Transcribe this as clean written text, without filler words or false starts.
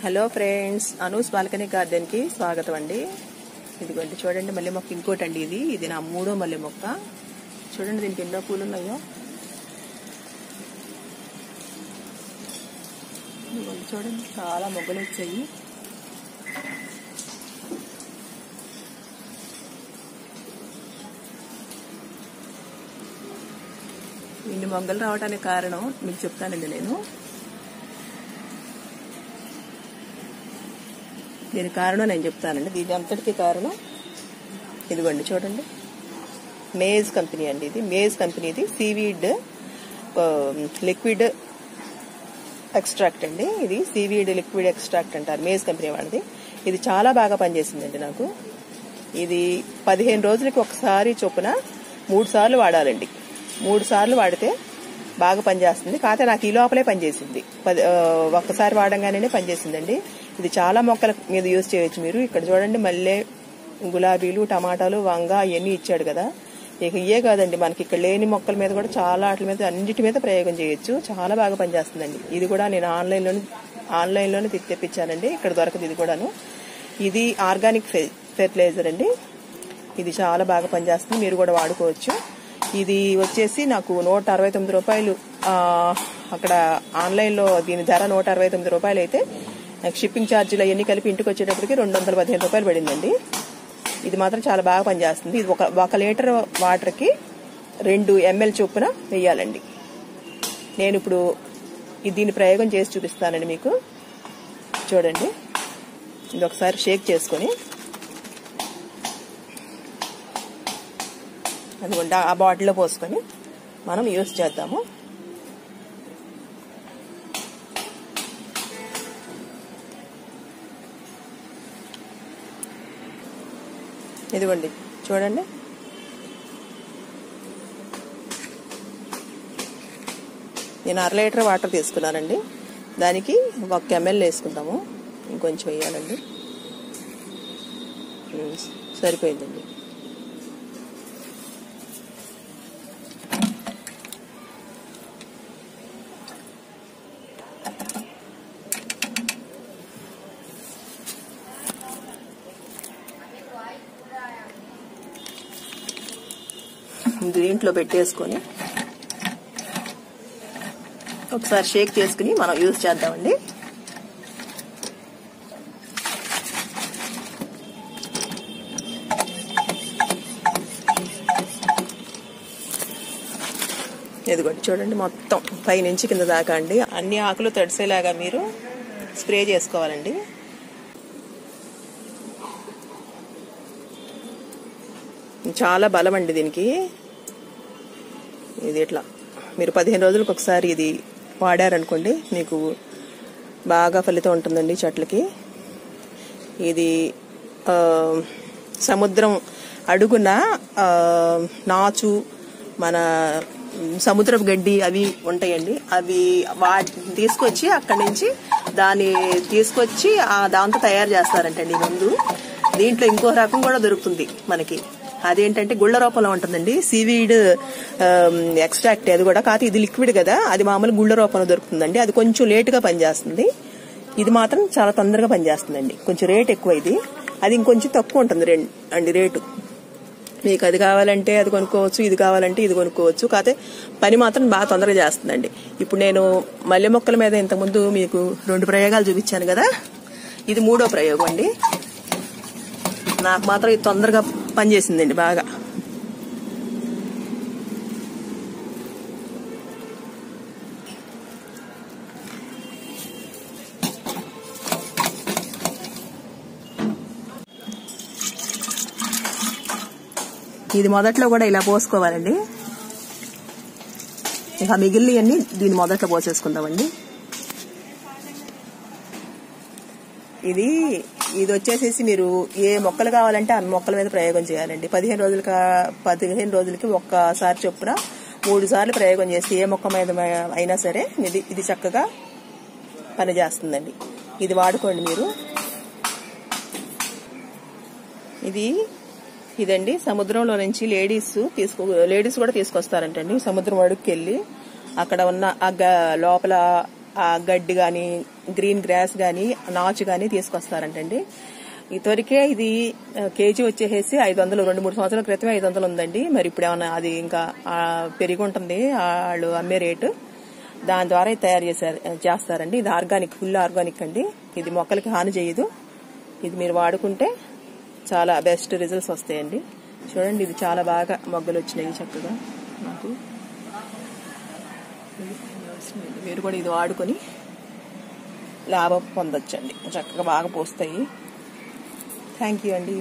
Hello friends, అనూస్ balcony garden కి స్వాగతం అండి. ఇదిగోండి చూడండి, మల్లె మొక్క ఇంకోటి అండి. ఇది నా మూడో మల్లె మొక్క. చూడండి దీనికి ఎన్నో పూలు ఉన్నాయో. ఇదిగోండి చూడండి, చాలా మొగ్గలు వచ్చాయి. ఇన్ని మొగ్గలు రావడానికి కారణం మీకు చెప్తానండి నేను. దీనికి కారణం నేను చెప్తానండి. దీని అంతటికి కారణం ఇదిగోండి చూడండి, మేజ్ కంపెనీ అండి. ఇది మేజ్ కంపెనీది సీవీడ్ లిక్విడ్ ఎక్స్ట్రాక్ట్ అండి. ఇది సీవీడ్ లిక్విడ్ ఎక్స్ట్రాక్ట్ అంటారు, మేజ్ కంపెనీ వాళ్ళది. ఇది చాలా బాగా పనిచేసిందండి నాకు. ఇది 15 రోజులకి ఒకసారి చొప్పున 3 సార్లు వాడాలండి. 3 సార్లు వాడితే బాగా పనిచేస్తుంది. కాకపోతే నాకు ఈ లోపలే పనిచేసింది. ఒక్కసారి వాడంగానే పనిచేసిందండి. ఇది చాలా మొక్కల మీద యూజ్ చేయొచ్చు మీరు. ఇక్కడ చూడండి, మల్లె, గులాబీలు, టమాటాలు, వంగ ఇవన్నీ ఇచ్చాడు కదా. ఇక ఇయే కాదండి, మనకి ఇక్కడ లేని మొక్కల మీద కూడా చాలా వాటి మీద అన్నిటి మీద ప్రయోగం చేయొచ్చు. చాలా బాగా పనిచేస్తుందండి. ఇది కూడా నేను ఆన్లైన్లోనే తెప్పించానండి. ఇక్కడ దొరకదు ఇది కూడాను. ఇది ఆర్గానిక్ ఫెర్టిలైజర్ అండి. ఇది చాలా బాగా పనిచేస్తుంది, మీరు కూడా వాడుకోవచ్చు. ఇది వచ్చేసి నాకు 169 రూపాయలు. అక్కడ ఆన్లైన్లో దీని ధర 169 రూపాయలు అయితే నాకు షిప్పింగ్ ఛార్జీలు అవన్నీ కలిపి ఇంటికి వచ్చేటప్పటికి 215 రూపాయలు పడిందండి. ఇది మాత్రం చాలా బాగా పనిచేస్తుంది. ఇది ఒక లీటర్ వాటర్కి 2 ml చొప్పున వేయాలండి. నేను ఇప్పుడు దీన్ని ప్రయోగం చేసి చూపిస్తానండి మీకు. చూడండి, ఇది ఒకసారి షేక్ చేసుకొని అందుకుంటే ఆ బాటిల్లో పోసుకొని మనం యూజ్ చేద్దాము. ఇదిగోండి చూడండి, నేను 1/2 లీటర్ వాటర్ తీసుకున్నానండి. దానికి 1 ml వేసుకుంటాము. ఇంకొంచెం వేయాలండి. సరిపోయిందండి. దీంట్లో పెట్టేసుకొని ఒకసారి షేక్ చేసుకుని మనం యూజ్ చేద్దామండి. ఇదిగోండి చూడండి, మొత్తం పైనుంచి కింద దాకా అండి అన్ని ఆకులు తడిసేలాగా మీరు స్ప్రే చేసుకోవాలండి. చాలా బలం అండి దీనికి. ఇది ఇట్లా మీరు 15 రోజులకు ఒకసారి ఇది వాడారనుకోండి, మీకు బాగా ఫలితం ఉంటుందండి చెట్లకి. ఇది సముద్రం అడుగున నాచు, మన సముద్రపు గడ్డి అవి ఉంటాయండి. అవి తీసుకొచ్చి అక్కడి నుంచి దాన్ని తీసుకొచ్చి దాంతో తయారు చేస్తారంటండి ముందు. దీంట్లో ఇంకో రకం కూడా దొరుకుతుంది మనకి. అదేంటంటే గుళ్ళ రూపంలో ఉంటుందండి, సీవీడ్ ఎక్స్ట్రాక్ట్. అది కూడా కాదు, ఇది లిక్విడ్ కదా, అది మామూలు గుళ్ళ రూపంలో దొరుకుతుందండి. అది కొంచెం లేటుగా పనిచేస్తుంది. ఇది మాత్రం చాలా తొందరగా పనిచేస్తుందండి. కొంచెం రేట్ ఎక్కువ. అది ఇంకొంచెం తక్కువ ఉంటుంది అండి రేటు. మీకు అది కావాలంటే అది కొనుక్కోవచ్చు, ఇది కావాలంటే ఇది కొనుక్కోవచ్చు. కాకపోతే పని మాత్రం బాగా తొందరగా చేస్తుందండి. ఇప్పుడు నేను మల్లె మొక్కల మీద ఇంతకుముందు మీకు 2 ప్రయోగాలు చూపించాను కదా, ఇది 3వ ప్రయోగం అండి. నాకు మాత్రం ఇది తొందరగా పనిచేసిందండి బాగా. ఇది మొదట్లో కూడా ఇలా పోసుకోవాలండి. ఇక మిగిలినవన్నీ దీని మొదట్లో పోసేసుకుందామండి. ఇది వచ్చేసేసి మీరు ఏ మొక్కలు కావాలంటే అన్ని మొక్కల మీద ప్రయోగం చేయాలండి. 15 రోజులకి ఒక్కసారి చొప్పున 3 సార్లు ప్రయోగం చేసి ఏ మొక్క మీద అయినా సరే ఇది చక్కగా పనిచేస్తుందండి. ఇది వాడుకోండి మీరు. ఇదండి సముద్రంలో నుంచి లేడీస్ కూడా తీసుకొస్తారంటండి. సముద్రం అడుగుకి వెళ్ళి అక్కడ ఉన్న లోపల ఆ గడ్డి కానీ గ్రీన్ గ్రాస్ కానీ నాచు కానీ తీసుకొస్తారంటండి. ఇదివరకే ఇది కేజీ వచ్చేసి 500, 2-3 సంవత్సరాల క్రితమే 500 ఉందండి. మరి ఇప్పుడు ఏమన్నా అది ఇంకా పెరిగి ఉంటుంది వాళ్ళు అమ్మే రేటు. దాని ద్వారా తయారు చేస్తారండి. ఇది ఆర్గానిక్, ఫుల్ ఆర్గానిక్ అండి. ఇది మొక్కలకి హాని చేయదు. ఇది మీరు వాడుకుంటే చాలా బెస్ట్ రిజల్ట్స్ వస్తాయండి. చూడండి, ఇది చాలా బాగా మొగ్గలు వచ్చినాయి చక్కగా నాకు. మీరు కూడా ఇది వాడుకొని లాభం పొందొచ్చండి. చక్కగా బాగా పోస్తాయి. థ్యాంక్ యూ అండి.